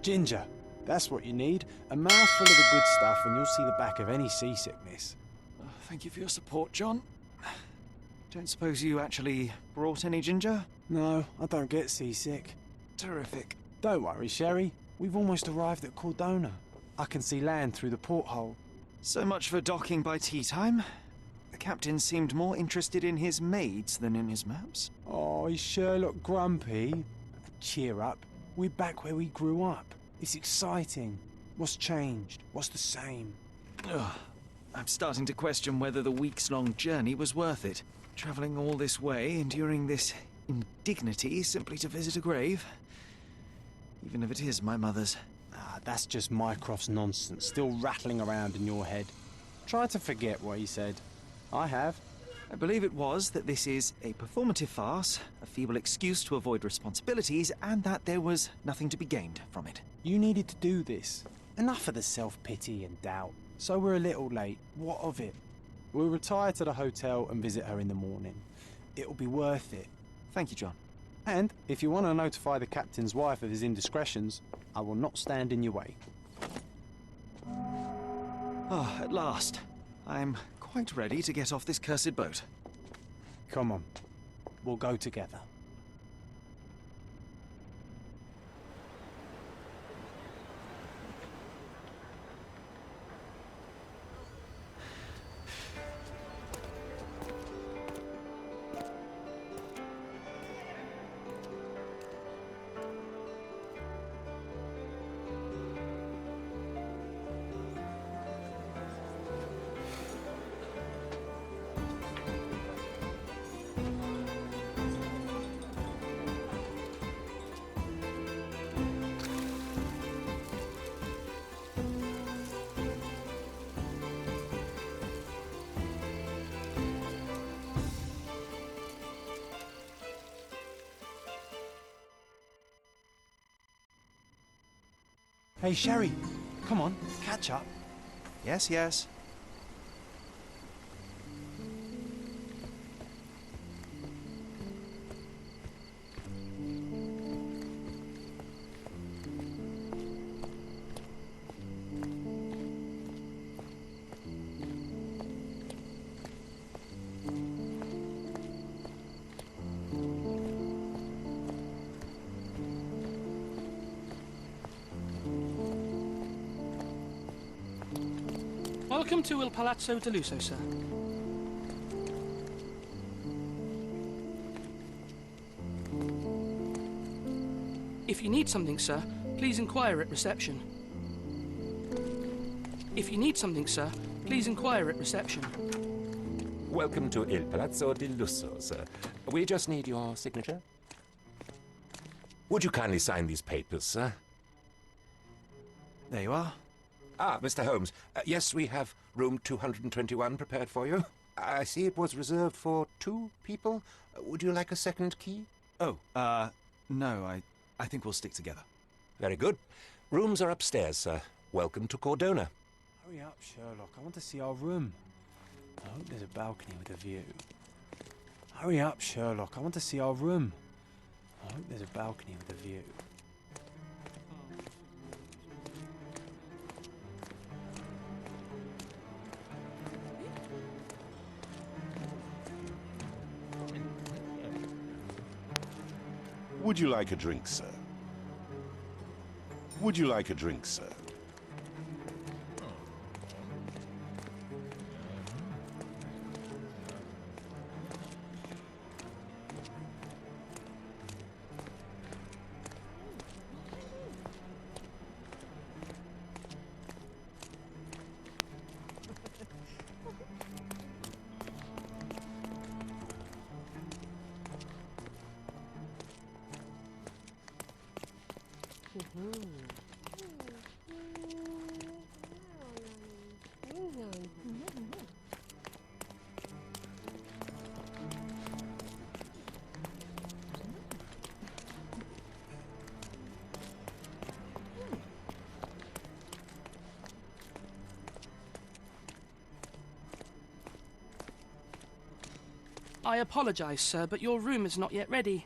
Ginger. That's what you need. A mouthful of the good stuff and you'll see the back of any seasickness. Thank you for your support, John. Don't suppose you actually brought any ginger? No, I don't get seasick. Terrific. Don't worry, Sherry. We've almost arrived at Cordona. I can see land through the porthole. So much for docking by tea time. The captain seemed more interested in his maids than in his maps. Oh, is Sherlock grumpy? Cheer up. We're back where we grew up. It's exciting. What's changed? What's the same? Ugh. I'm starting to question whether the weeks-long journey was worth it. Travelling all this way, enduring this indignity simply to visit a grave. Even if it is my mother's. Ah, that's just Mycroft's nonsense, still rattling around in your head. Try to forget what he said. I have. I believe it was that this is a performative farce, a feeble excuse to avoid responsibilities, and that there was nothing to be gained from it. You needed to do this. Enough of the self-pity and doubt. So we're a little late. What of it? We'll retire to the hotel and visit her in the morning. It'll be worth it. Thank you, John. And if you want to notify the captain's wife of his indiscretions, I will not stand in your way. Ah, at last. I'm quite ready to get off this cursed boat. Come on. We'll go together. Hey, Sherry, come on, catch up. Yes, yes. Welcome to Il Palazzo de Lusso, sir. If you need something, sir, please inquire at reception. If you need something, sir, please inquire at reception. Welcome to Il Palazzo di Lusso, sir. We just need your signature. Would you kindly sign these papers, sir? There you are. Ah, Mr. Holmes. Yes, we have room 221 prepared for you. I see it was reserved for 2 people. Would you like a second key? Oh, no, I think we'll stick together. Very good. Rooms are upstairs, sir. Welcome to Cordona. Hurry up, Sherlock. I want to see our room. I hope there's a balcony with a view. Hurry up, Sherlock. I want to see our room. I hope there's a balcony with a view. Would you like a drink, sir? Would you like a drink, sir? I apologize, sir, but your room is not yet ready.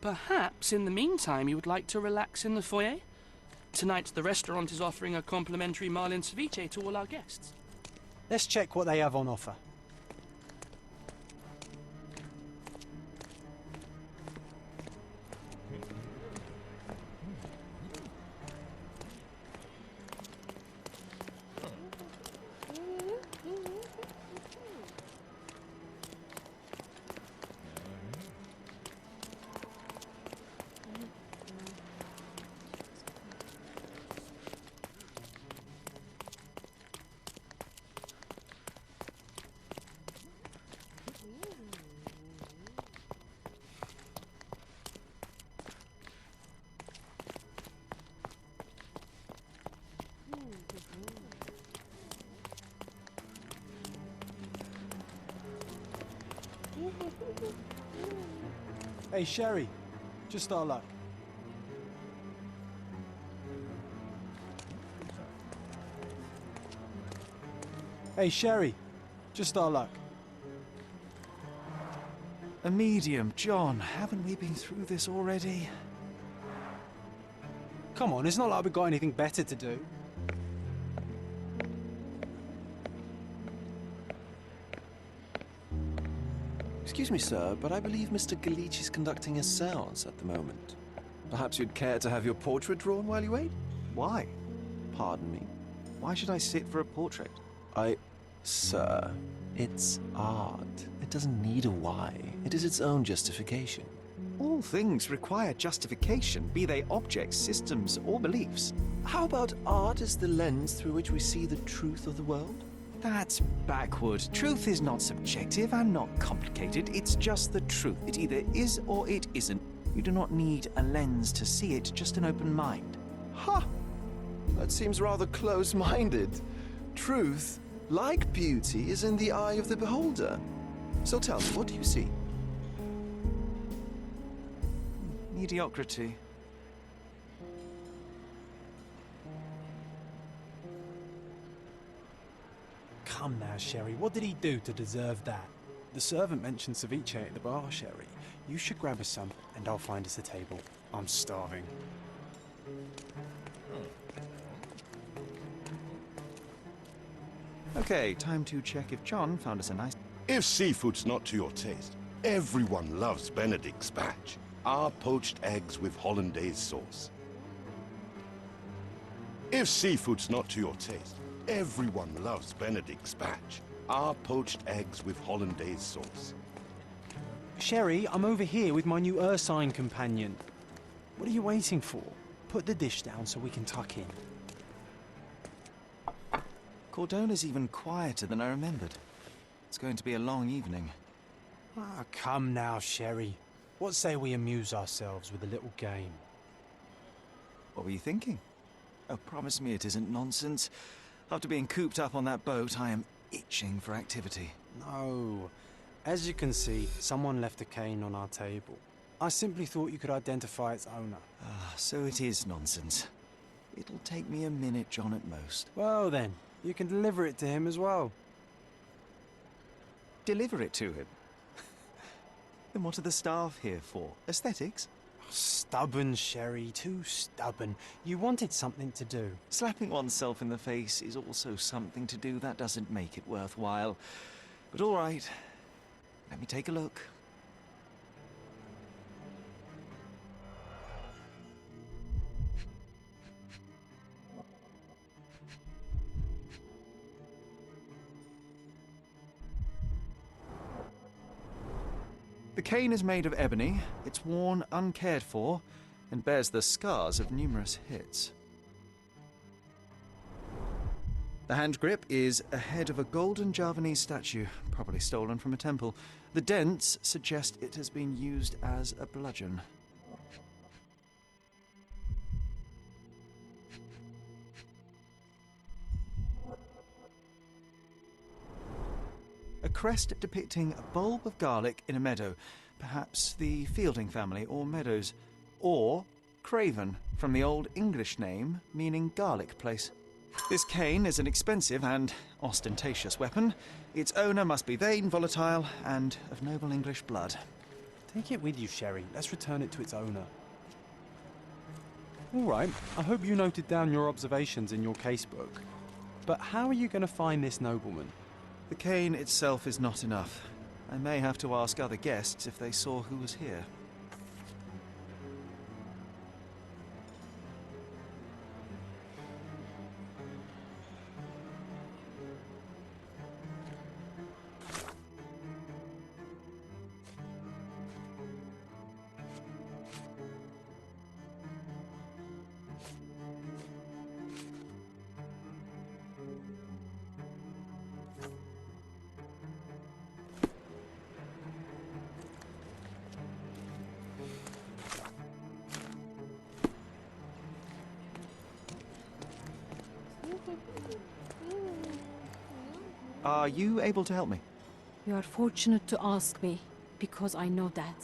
Perhaps, in the meantime, you would like to relax in the foyer? Tonight, the restaurant is offering a complimentary marlin ceviche to all our guests. Let's check what they have on offer. Hey, Sherry, just our luck. Hey, Sherry, just our luck. A medium, John. Haven't we been through this already? Come on, it's not like we've got anything better to do. Excuse me, sir, but I believe Mr. Galich is conducting a séance at the moment. Perhaps you'd care to have your portrait drawn while you wait? Why? Pardon me? Why should I sit for a portrait? Sir, it's art. It doesn't need a why. It is its own justification. All things require justification, be they objects, systems, or beliefs. How about art as the lens through which we see the truth of the world? That's backward. Truth is not subjective and not complicated. It's just the truth. It either is or it isn't. You do not need a lens to see it, just an open mind. Ha! That seems rather close-minded. Truth, like beauty, is in the eye of the beholder. So tell me, what do you see? Mediocrity. Come now, Sherry, what did he do to deserve that? The servant mentioned ceviche at the bar, Sherry. You should grab us some, and I'll find us a table. I'm starving. Okay, time to check if John found us a nice... If seafood's not to your taste, everyone loves Benedict's batch. Our poached eggs with hollandaise sauce. If seafood's not to your taste, everyone loves Benedict's batch. Our poached eggs with hollandaise sauce. Sherry, I'm over here with my new Ursine companion. What are you waiting for? Put the dish down so we can tuck in. Cordona's even quieter than I remembered. It's going to be a long evening. Ah, come now, Sherry. What say we amuse ourselves with a little game? What were you thinking? Oh, promise me it isn't nonsense. After being cooped up on that boat, I am itching for activity. No. As you can see, someone left a cane on our table. I simply thought you could identify its owner. Ah, so it is nonsense. It'll take me a minute, John, at most. Well then, you can deliver it to him as well. Deliver it to him? Then what are the staff here for? Aesthetics? Stubborn, Sherry, too stubborn. You wanted something to do. Slapping oneself in the face is also something to do. That doesn't make it worthwhile. But all right, let me take a look. The cane is made of ebony, it's worn uncared for, and bears the scars of numerous hits. The hand grip is a head of a golden Javanese statue, probably stolen from a temple. The dents suggest it has been used as a bludgeon. A crest depicting a bulb of garlic in a meadow, perhaps the Fielding family or Meadows, or Craven, from the Old English name meaning garlic place. This cane is an expensive and ostentatious weapon. Its owner must be vain, volatile, and of noble English blood. Take it with you, Sherry. Let's return it to its owner. All right, I hope you noted down your observations in your casebook. But how are you going to find this nobleman? The cane itself is not enough. I may have to ask other guests if they saw who was here. Are you able to help me? You are fortunate to ask me, because I know that.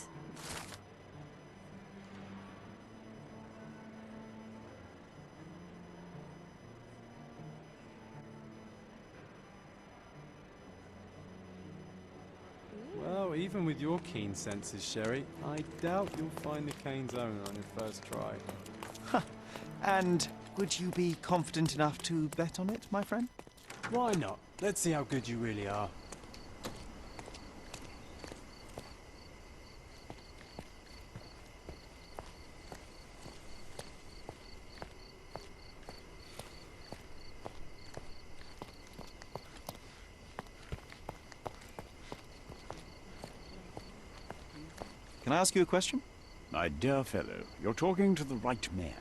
Well, even with your keen senses, Sherry, I doubt you'll find the cane's owner on your first try. And would you be confident enough to bet on it, my friend? Why not? Let's see how good you really are. Can I ask you a question? My dear fellow, you're talking to the right man.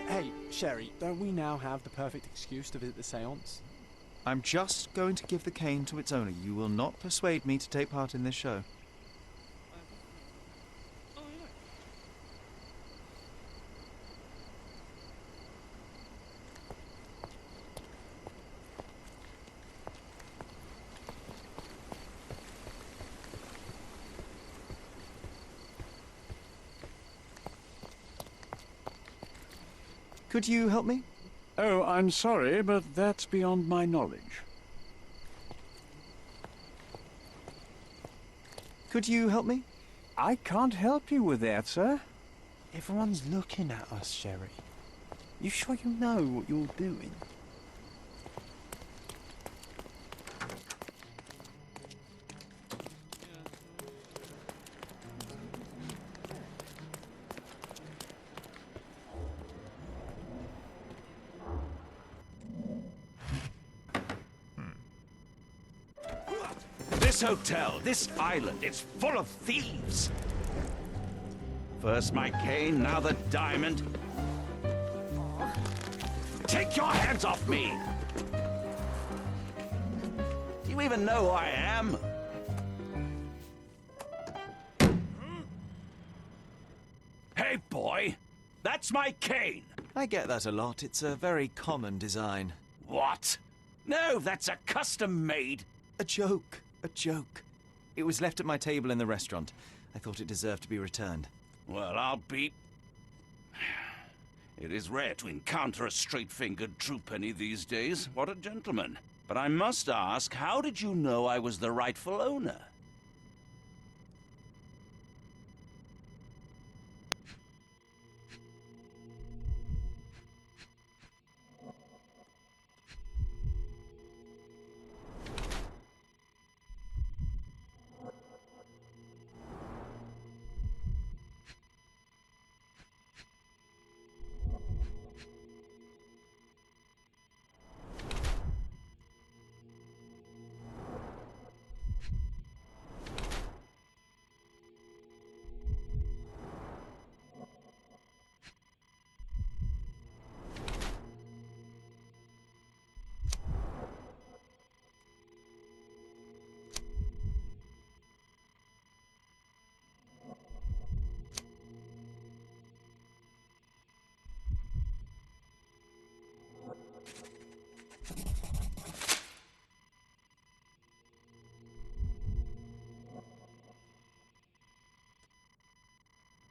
Hey, Sherry, don't we now have the perfect excuse to visit the seance? I'm just going to give the cane to its owner. You will not persuade me to take part in this show. Could you help me? Oh, I'm sorry, but that's beyond my knowledge. Could you help me? I can't help you with that, sir. Everyone's looking at us, Sherry. You sure you know what you're doing? This hotel, this island, it's full of thieves. First my cane, now the diamond. Take your hands off me! Do you even know who I am? Hey, boy! That's my cane! I get that a lot. It's a very common design. What? No, that's a custom-made. A joke. A joke. It was left at my table in the restaurant. I thought it deserved to be returned. Well, I'll be... It is rare to encounter a straight-fingered true penny these days. What a gentleman. But I must ask, how did you know I was the rightful owner?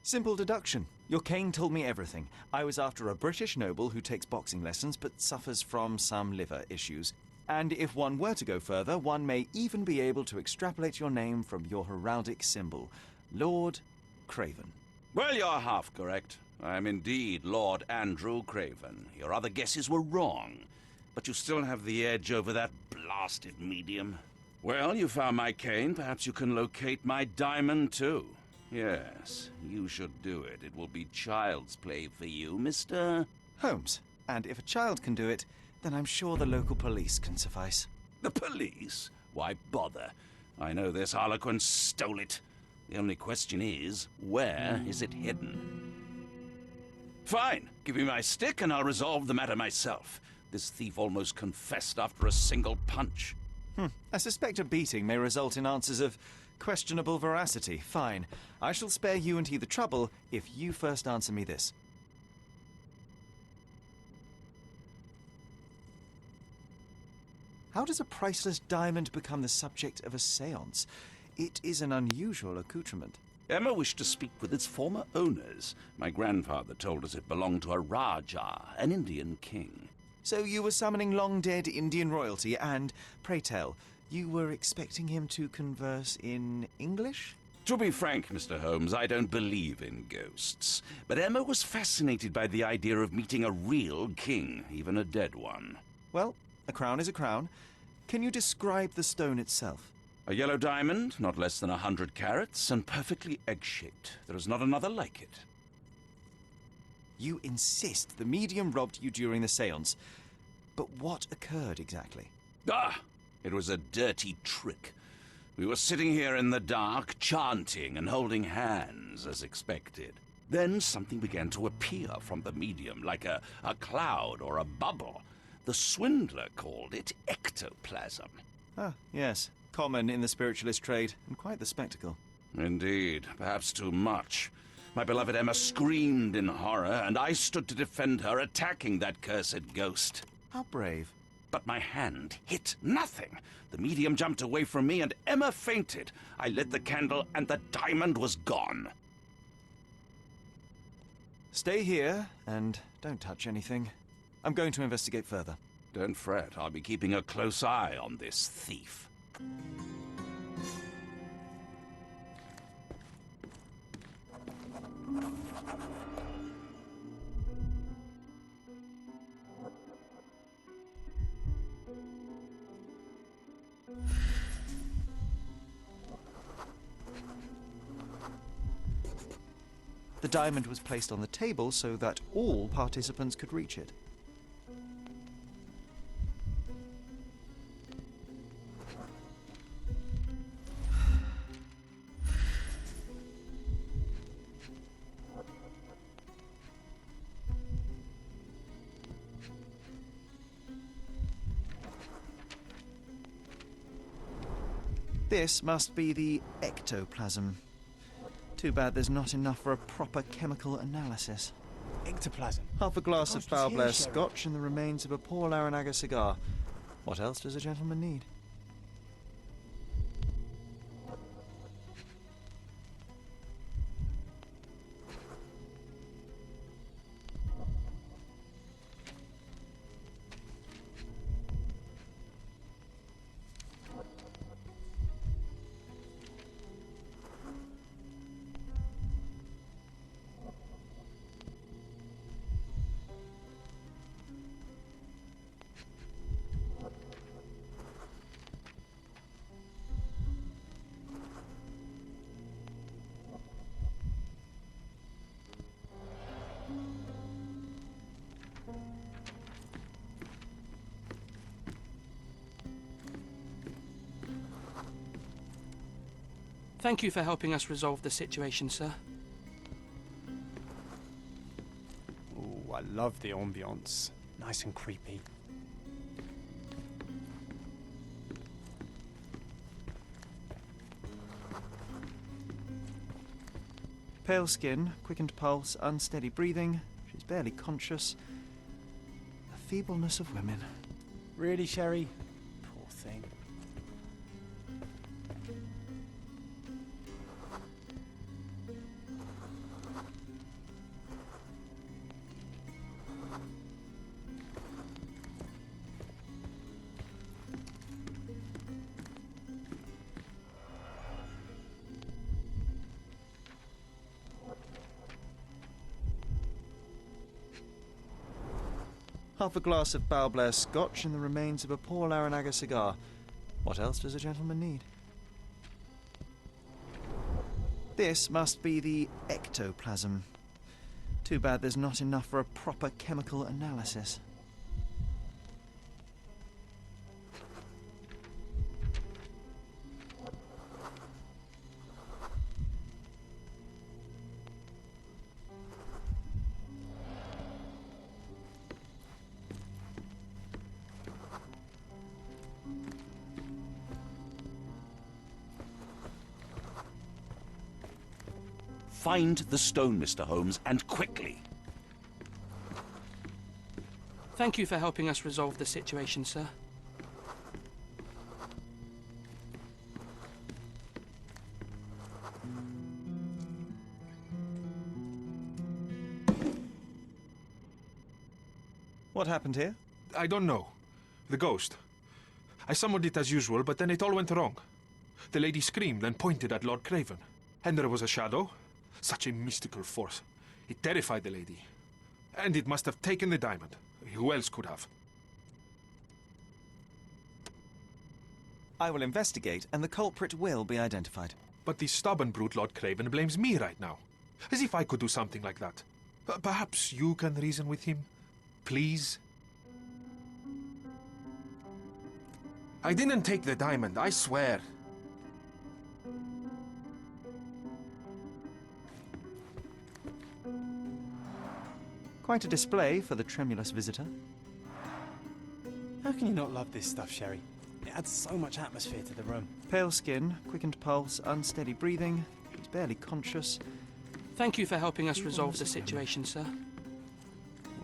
Simple deduction. Your cane told me everything. I was after a British noble who takes boxing lessons but suffers from some liver issues. And if one were to go further, one may even be able to extrapolate your name from your heraldic symbol, Lord Craven. Well, you're half correct. I am indeed Lord Andrew Craven. Your other guesses were wrong. But you still have the edge over that blasted medium. Well, you found my cane. Perhaps you can locate my diamond, too. Yes, you should do it. It will be child's play for you, Mr. Holmes. And if a child can do it, then I'm sure the local police can suffice. The police? Why bother? I know this harlequin stole it. The only question is, where is it hidden? Fine. Give me my stick and I'll resolve the matter myself. This thief almost confessed after a single punch. I suspect a beating may result in answers of questionable veracity. Fine. I shall spare you and he the trouble if you first answer me this. How does a priceless diamond become the subject of a séance? It is an unusual accoutrement. Emma wished to speak with its former owners. My grandfather told us it belonged to a Rajah, an Indian king. So you were summoning long-dead Indian royalty and, pray tell, you were expecting him to converse in English? To be frank, Mr. Holmes, I don't believe in ghosts. But Emma was fascinated by the idea of meeting a real king, even a dead one. Well, a crown is a crown. Can you describe the stone itself? A yellow diamond, not less than 100 carats, and perfectly egg-shaped. There is not another like it. You insist the medium robbed you during the séance. But what occurred exactly? Ah! It was a dirty trick. We were sitting here in the dark, chanting and holding hands, as expected. Then something began to appear from the medium, like a cloud or a bubble. The swindler called it ectoplasm. Ah, yes. Common in the spiritualist trade, and quite the spectacle. Indeed, perhaps too much. My beloved Emma screamed in horror, and I stood to defend her, attacking that cursed ghost. How brave. But my hand hit nothing. The medium jumped away from me, and Emma fainted. I lit the candle, and the diamond was gone. Stay here, and don't touch anything. I'm going to investigate further. Don't fret, I'll be keeping a close eye on this thief. The diamond was placed on the table so that all participants could reach it. This must be the ectoplasm. Too bad there's not enough for a proper chemical analysis. Ectoplasm. Half a glass of Gosh, foul it's Blair here, Sherry. scotch and the remains of a poor Laranaga cigar. What else does a gentleman need? Thank you for helping us resolve the situation, sir. Ooh, I love the ambience. Nice and creepy. Pale skin, quickened pulse, unsteady breathing. She's barely conscious. The feebleness of women. Really, Sherry? Poor thing. Half a glass of Balblair Scotch and the remains of a poor Laranaga cigar. What else does a gentleman need? This must be the ectoplasm. Too bad there's not enough for a proper chemical analysis. Find the stone, Mr. Holmes, and quickly. Thank you for helping us resolve the situation, sir. What happened here? I don't know. The ghost. I summoned it as usual, but then it all went wrong. The lady screamed and pointed at Lord Craven. And there was a shadow. Such a mystical force. It terrified the lady. And it must have taken the diamond. Who else could have? I will investigate, and the culprit will be identified. But the stubborn brute Lord Craven blames me right now. As if I could do something like that. Perhaps you can reason with him? Please? I didn't take the diamond, I swear. Quite a display for the tremulous visitor. How can you not love this stuff, Sherry? It adds so much atmosphere to the room. Pale skin, quickened pulse, unsteady breathing. He's barely conscious. Thank you for helping us resolve the situation, sir.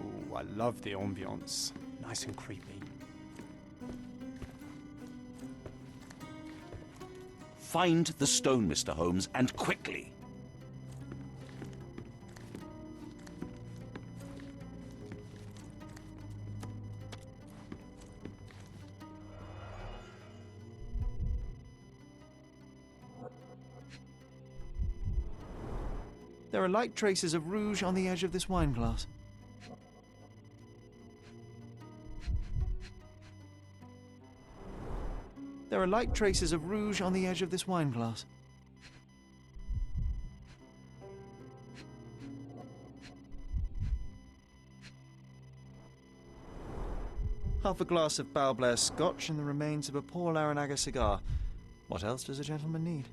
Ooh, I love the ambience. Nice and creepy. Find the stone, Mr. Holmes, and quickly. There are light traces of rouge on the edge of this wine glass. There are light traces of rouge on the edge of this wine glass. Half a glass of Balblair Scotch and the remains of a poor Laranaga cigar. What else does a gentleman need?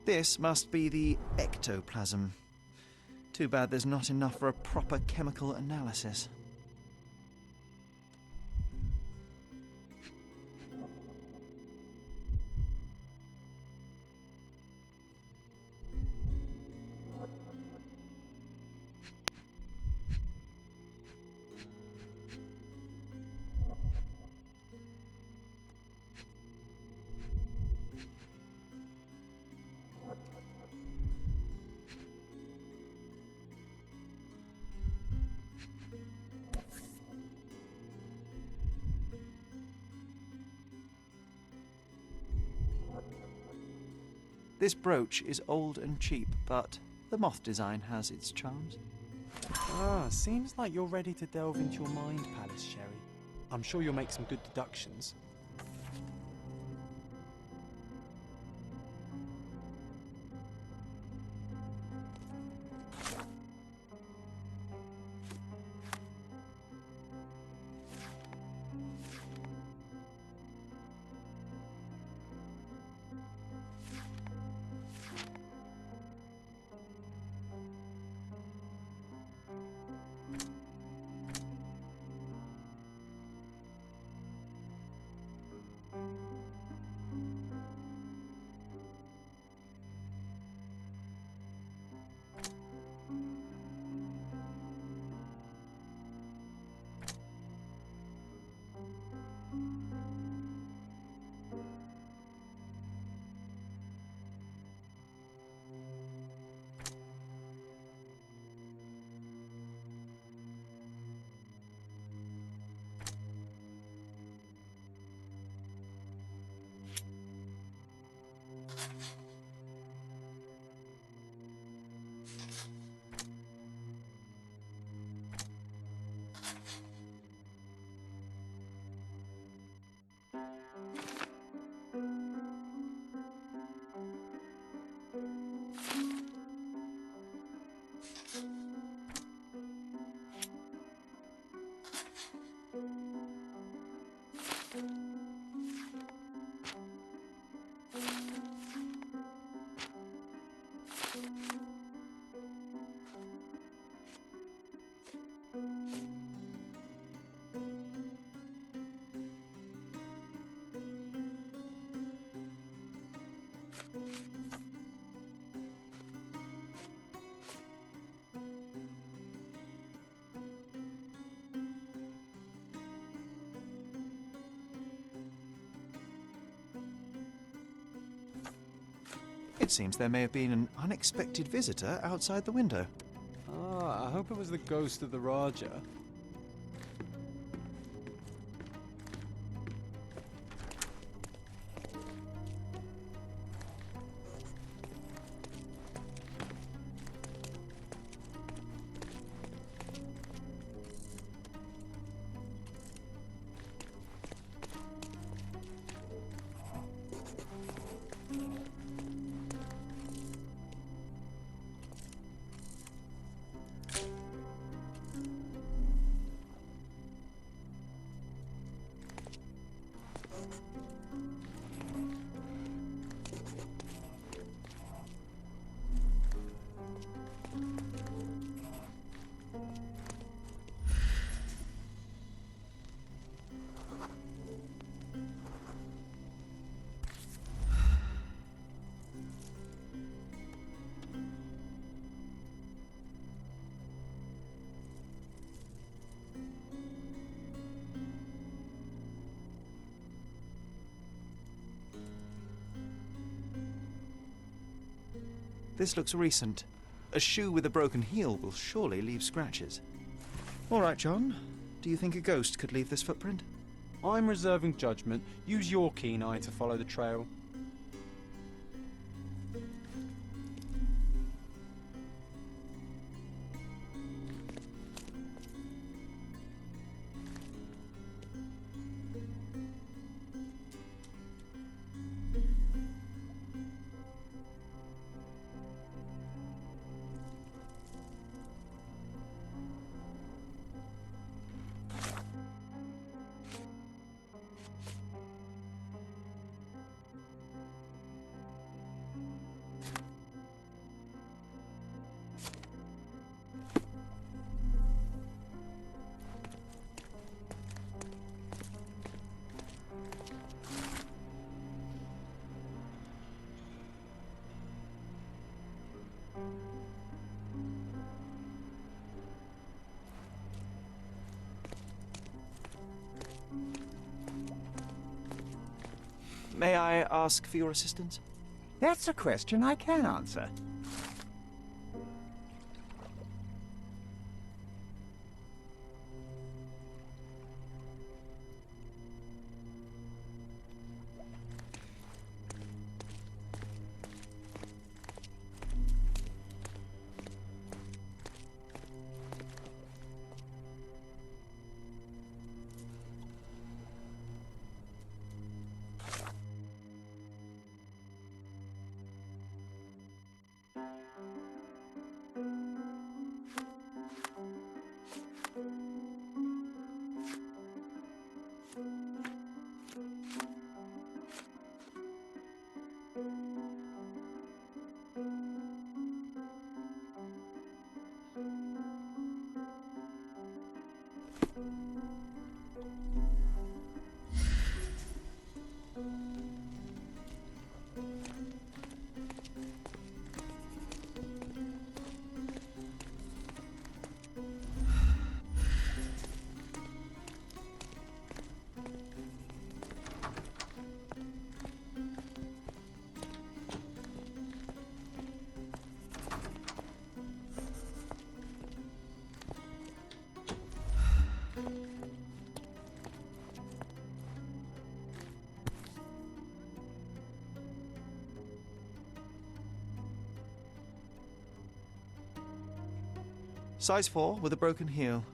This must be the ectoplasm. Too bad there's not enough for a proper chemical analysis. This brooch is old and cheap, but the moth design has its charms. Ah, seems like you're ready to delve into your mind palace, Sherry. I'm sure you'll make some good deductions. It seems there may have been an unexpected visitor outside the window. Ah, I hope it was the ghost of the Raja. This looks recent. A shoe with a broken heel will surely leave scratches. All right, John. Do you think a ghost could leave this footprint? I'm reserving judgment. Use your keen eye to follow the trail. May I ask for your assistance? That's a question I can answer. Size 4 with a broken heel.